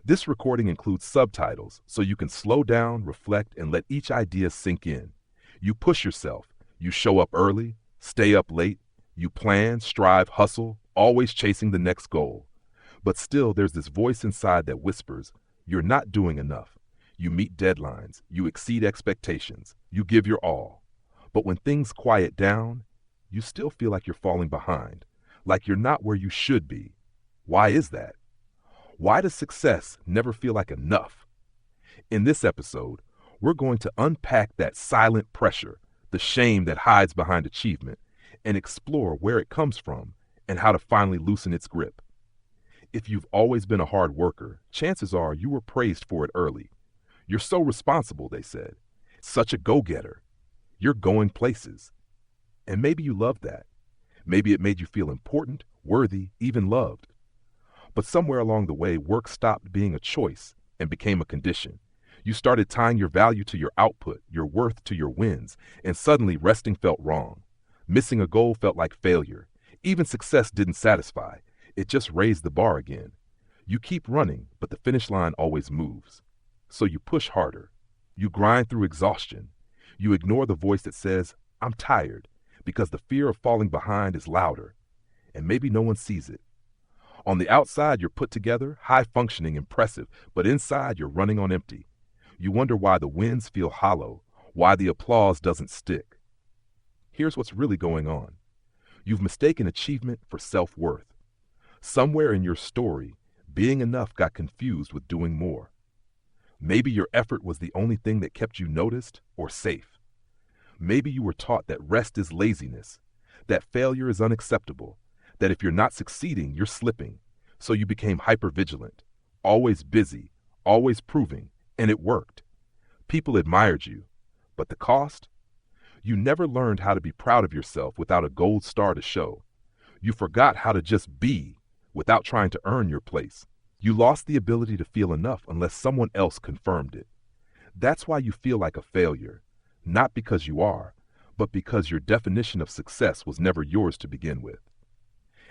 This recording includes subtitles so you can slow down, reflect, and let each idea sink in. You push yourself. You show up early, stay up late. You plan, strive, hustle, always chasing the next goal. But still, there's this voice inside that whispers, you're not doing enough. You meet deadlines. You exceed expectations. You give your all. But when things quiet down, you still feel like you're falling behind, like you're not where you should be. Why is that? Why does success never feel like enough? In this episode, we're going to unpack that silent pressure, the shame that hides behind achievement, and explore where it comes from and how to finally loosen its grip. If you've always been a hard worker, chances are you were praised for it early. You're so responsible, they said. Such a go-getter. You're going places. And maybe you loved that. Maybe it made you feel important, worthy, even loved. But somewhere along the way, work stopped being a choice and became a condition. You started tying your value to your output, your worth to your wins, and suddenly resting felt wrong. Missing a goal felt like failure. Even success didn't satisfy. It just raised the bar again. You keep running, but the finish line always moves. So you push harder. You grind through exhaustion. You ignore the voice that says, I'm tired, because the fear of falling behind is louder. And maybe no one sees it. On the outside, you're put together, high-functioning, impressive, but inside, you're running on empty. You wonder why the wins feel hollow, why the applause doesn't stick. Here's what's really going on. You've mistaken achievement for self-worth. Somewhere in your story, being enough got confused with doing more. Maybe your effort was the only thing that kept you noticed or safe. Maybe you were taught that rest is laziness, that failure is unacceptable, that if you're not succeeding, you're slipping. So you became hypervigilant, always busy, always proving, and it worked. People admired you, but the cost? You never learned how to be proud of yourself without a gold star to show. You forgot how to just be without trying to earn your place. You lost the ability to feel enough unless someone else confirmed it. That's why you feel like a failure, not because you are, but because your definition of success was never yours to begin with.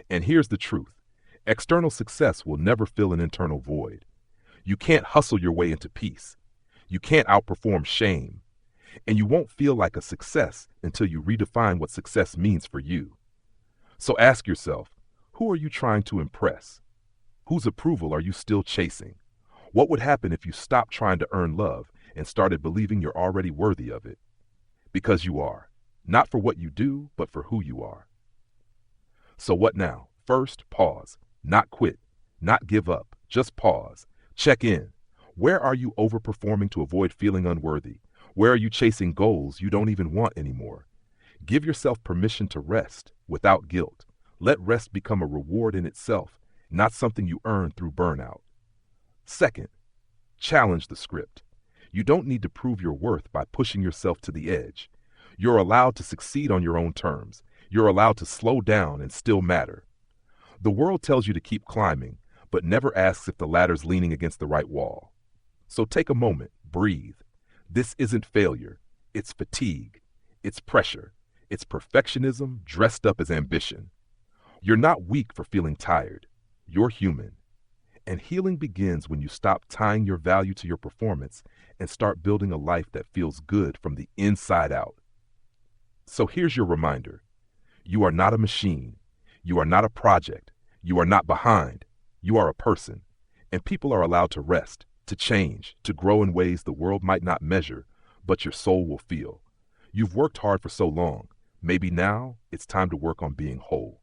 And here's the truth. External success will never fill an internal void. You can't hustle your way into peace. You can't outperform shame. And you won't feel like a success until you redefine what success means for you. So ask yourself, who are you trying to impress? Whose approval are you still chasing? What would happen if you stopped trying to earn love and started believing you're already worthy of it? Because you are. Not for what you do, but for who you are. So what now? First, pause. Not quit. Not give up. Just pause. Check in. Where are you overperforming to avoid feeling unworthy? Where are you chasing goals you don't even want anymore? Give yourself permission to rest without guilt. Let rest become a reward in itself, not something you earn through burnout. Second, challenge the script. You don't need to prove your worth by pushing yourself to the edge. You're allowed to succeed on your own terms. You're allowed to slow down and still matter. The world tells you to keep climbing, but never asks if the ladder's leaning against the right wall. So take a moment, breathe. This isn't failure. It's fatigue. It's pressure. It's perfectionism dressed up as ambition. You're not weak for feeling tired. You're human. And healing begins when you stop tying your value to your performance and start building a life that feels good from the inside out. So here's your reminder. You are not a machine. You are not a project. You are not behind. You are a person. And people are allowed to rest, to change, to grow in ways the world might not measure, but your soul will feel. You've worked hard for so long. Maybe now it's time to work on being whole.